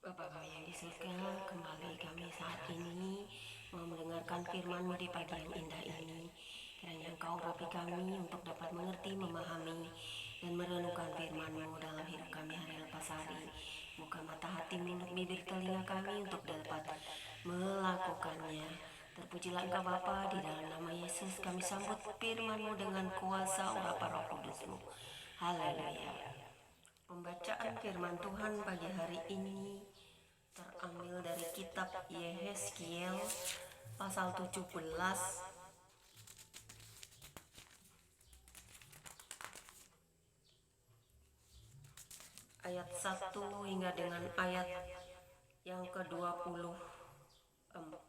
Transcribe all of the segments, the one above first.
Bapa kami yang di surga, kembali kami saat ini mau mendengarkan firman-Mu di pagi yang indah ini. Kiranya Engkau urapi kami untuk dapat mengerti, memahami, dan merenungkan firman-Mu dalam hidup kami hari lepas hari. Buka mata hati, mulut, bibir, telinga kami untuk dapat melakukannya. Terpujilah Engkau Bapa, di dalam nama Yesus kami sambut firman-Mu dengan kuasa urapan Roh Kudus-Mu. Haleluya. Pembacaan firman Tuhan pagi hari ini terambil dari kitab Yehezkiel pasal 17 ayat 1 hingga dengan ayat yang ke-24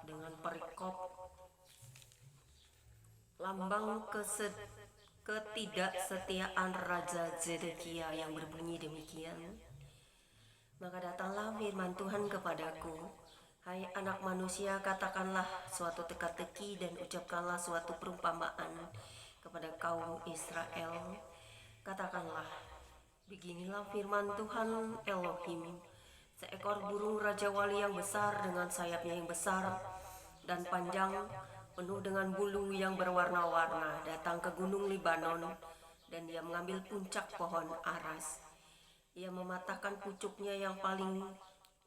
dengan perikop lambang ketidaksetiaan Raja Zedekia yang berbunyi demikian. Maka datanglah firman Tuhan kepadaku, hai anak manusia, katakanlah suatu teka-teki dan ucapkanlah suatu perumpamaan kepada kaum Israel. Katakanlah, beginilah firman Tuhan Elohim, seekor burung Raja Wali yang besar dengan sayapnya yang besar dan panjang, penuh dengan bulu yang berwarna-warna, datang ke gunung Libanon, dan dia mengambil puncak pohon aras. Ia mematahkan pucuknya yang paling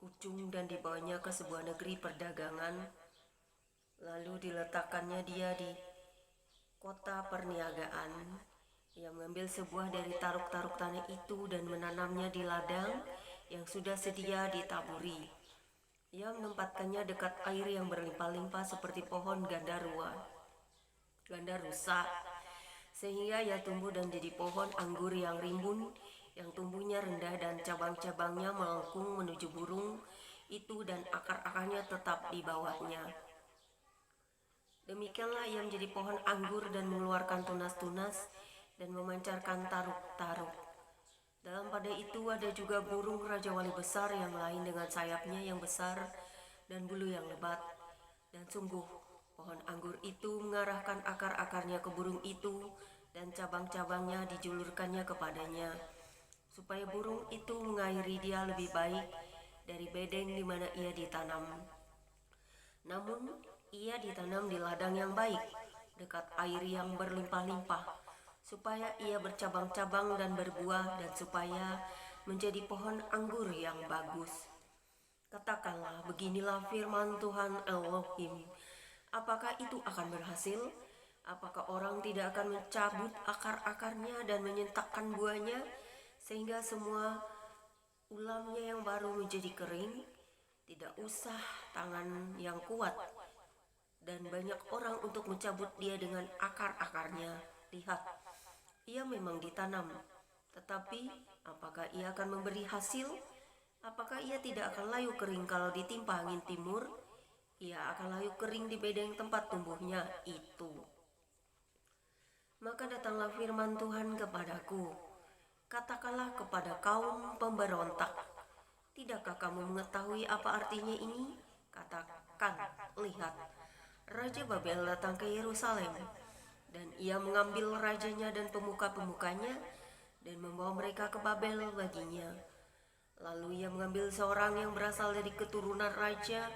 ujung dan dibawanya ke sebuah negeri perdagangan. Lalu diletakkannya dia di kota perniagaan. Ia mengambil sebuah dari taruk-taruk tanah itu dan menanamnya di ladang yang sudah sedia ditaburi. Ia menempatkannya dekat air yang berlimpah-limpah seperti pohon gandarusa, sehingga ia tumbuh dan jadi pohon anggur yang rimbun, yang tumbuhnya rendah dan cabang-cabangnya melengkung menuju burung itu dan akar-akarnya tetap di bawahnya. Demikianlah ia menjadi pohon anggur dan mengeluarkan tunas-tunas dan memancarkan taruk-taruk. Dalam pada itu ada juga burung Raja Wali besar yang lain dengan sayapnya yang besar dan bulu yang lebat. Dan sungguh, pohon anggur itu mengarahkan akar-akarnya ke burung itu dan cabang-cabangnya dijulurkannya kepadanya, supaya burung itu mengairi dia lebih baik dari bedeng di mana ia ditanam. Namun, ia ditanam di ladang yang baik, dekat air yang berlimpah-limpah, supaya ia bercabang-cabang dan berbuah, dan supaya menjadi pohon anggur yang bagus. Katakanlah, beginilah firman Tuhan Elohim. Apakah itu akan berhasil? Apakah orang tidak akan mencabut akar-akarnya dan menyentakkan buahnya, sehingga semua ulamnya yang baru menjadi kering? Tidak usah tangan yang kuat dan banyak orang untuk mencabut dia dengan akar-akarnya. Lihat, ia memang ditanam, tetapi apakah ia akan memberi hasil? Apakah ia tidak akan layu kering kalau ditimpa angin timur? Ia akan layu kering di bedeng tempat tumbuhnya itu. Maka datanglah firman Tuhan kepadaku, katakanlah kepada kaum pemberontak, tidakkah kamu mengetahui apa artinya ini? Katakan, lihat, Raja Babel datang ke Yerusalem, dan ia mengambil rajanya dan pemuka-pemukanya dan membawa mereka ke Babel baginya. Lalu ia mengambil seorang yang berasal dari keturunan raja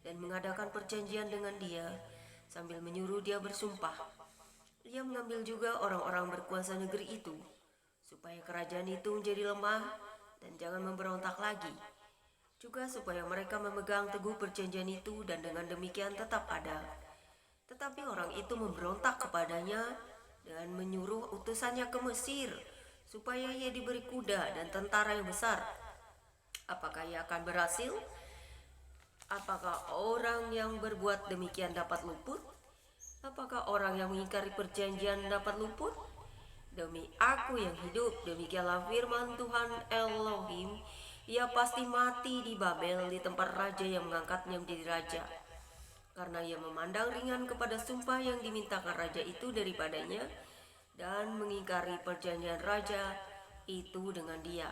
dan mengadakan perjanjian dengan dia sambil menyuruh dia bersumpah. Ia mengambil juga orang-orang berkuasa negeri itu, supaya kerajaan itu menjadi lemah dan jangan memberontak lagi. Juga supaya mereka memegang teguh perjanjian itu dan dengan demikian tetap ada. Tetapi orang itu memberontak kepadanya dan menyuruh utusannya ke Mesir, supaya ia diberi kuda dan tentara yang besar. Apakah ia akan berhasil? Apakah orang yang berbuat demikian dapat luput? Apakah orang yang mengingkari perjanjian dapat luput? Demi aku yang hidup, demikianlah firman Tuhan Elohim, ia pasti mati di Babel, di tempat raja yang mengangkatnya menjadi raja. Karena ia memandang ringan kepada sumpah yang dimintakan raja itu daripadanya, dan mengingkari perjanjian raja itu dengan dia.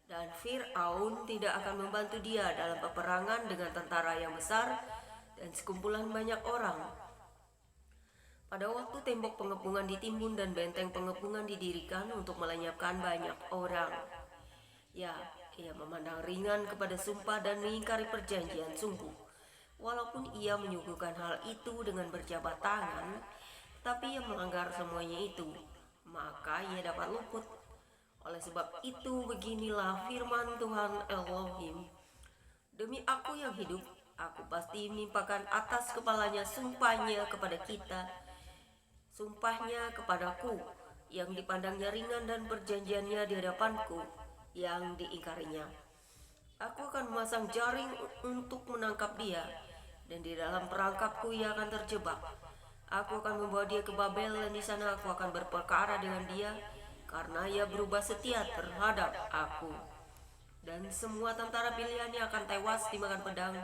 Dan Fir'aun tidak akan membantu dia dalam peperangan dengan tentara yang besar dan sekumpulan banyak orang. Pada waktu tembok pengepungan ditimbun dan benteng pengepungan didirikan untuk melenyapkan banyak orang. Ya, Ia memandang ringan kepada sumpah dan mengingkari perjanjian sungguh. Walaupun ia menyuguhkan hal itu dengan berjabat tangan, tapi ia melanggar semuanya itu, maka ia dapat luput. Oleh sebab itu beginilah firman Tuhan Elohim. Demi aku yang hidup, aku pasti menimpakan atas kepalanya sumpahnya kepada kita, sumpahnya kepadaku, yang dipandangnya ringan dan perjanjiannya di hadapanku, yang diingkarinya. Aku akan memasang jaring untuk menangkap dia, dan di dalam perangkapku ia akan terjebak. Aku akan membawa dia ke Babel dan di sana aku akan berperkara dengan dia, karena ia berubah setia terhadap aku. Dan semua tentara pilihannya akan tewas dimakan pedang,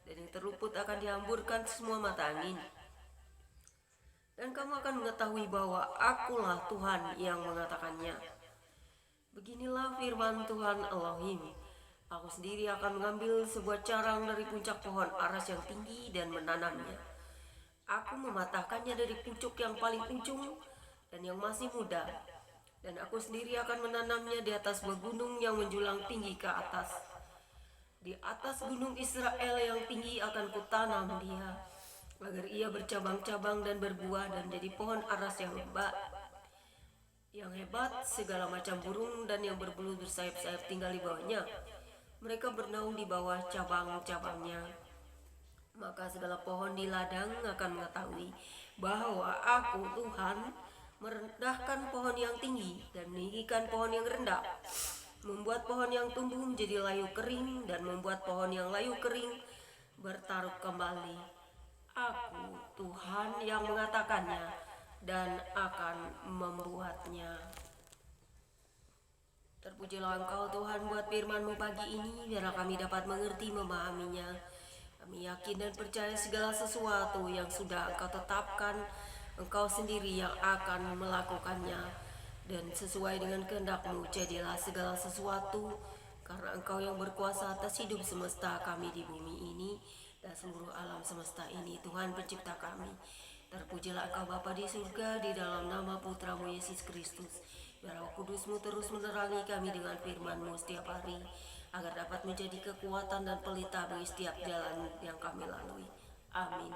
dan yang terluput akan dihamburkan semua mata angin. Dan kamu akan mengetahui bahwa akulah Tuhan yang mengatakannya. Beginilah firman Tuhan Elohim. Aku sendiri akan mengambil sebuah carang dari puncak pohon aras yang tinggi dan menanamnya. Aku mematahkannya dari pucuk yang paling ujung dan yang masih muda. Dan aku sendiri akan menanamnya di atas sebuah gunung yang menjulang tinggi ke atas. Di atas gunung Israel yang tinggi akan kutanam dia, agar ia bercabang-cabang dan berbuah dan jadi pohon aras yang hebat. Yang hebat, segala macam burung dan yang berbulu bersayap-sayap tinggal di bawahnya. Mereka bernaung di bawah cabang-cabangnya. Maka segala pohon di ladang akan mengetahui bahwa aku Tuhan merendahkan pohon yang tinggi dan meninggikan pohon yang rendah, membuat pohon yang tumbuh menjadi layu kering dan membuat pohon yang layu kering bertaruh kembali. Aku Tuhan yang mengatakannya dan akan membuatnya. Terpujilah Engkau Tuhan buat firman-Mu pagi ini, biarlah kami dapat mengerti memahaminya. Kami yakin dan percaya segala sesuatu yang sudah Engkau tetapkan, Engkau sendiri yang akan melakukannya. Dan sesuai dengan kehendak-Mu jadilah segala sesuatu, karena Engkau yang berkuasa atas hidup semesta kami di bumi ini dan seluruh alam semesta ini, Tuhan pencipta kami. Terpujilah Engkau Bapa di surga, di dalam nama Putra-Mu Yesus Kristus. Biar Roh Kudus-Mu terus menerangi kami dengan firman-Mu setiap hari, agar dapat menjadi kekuatan dan pelita bagi setiap jalan yang kami lalui. Amin.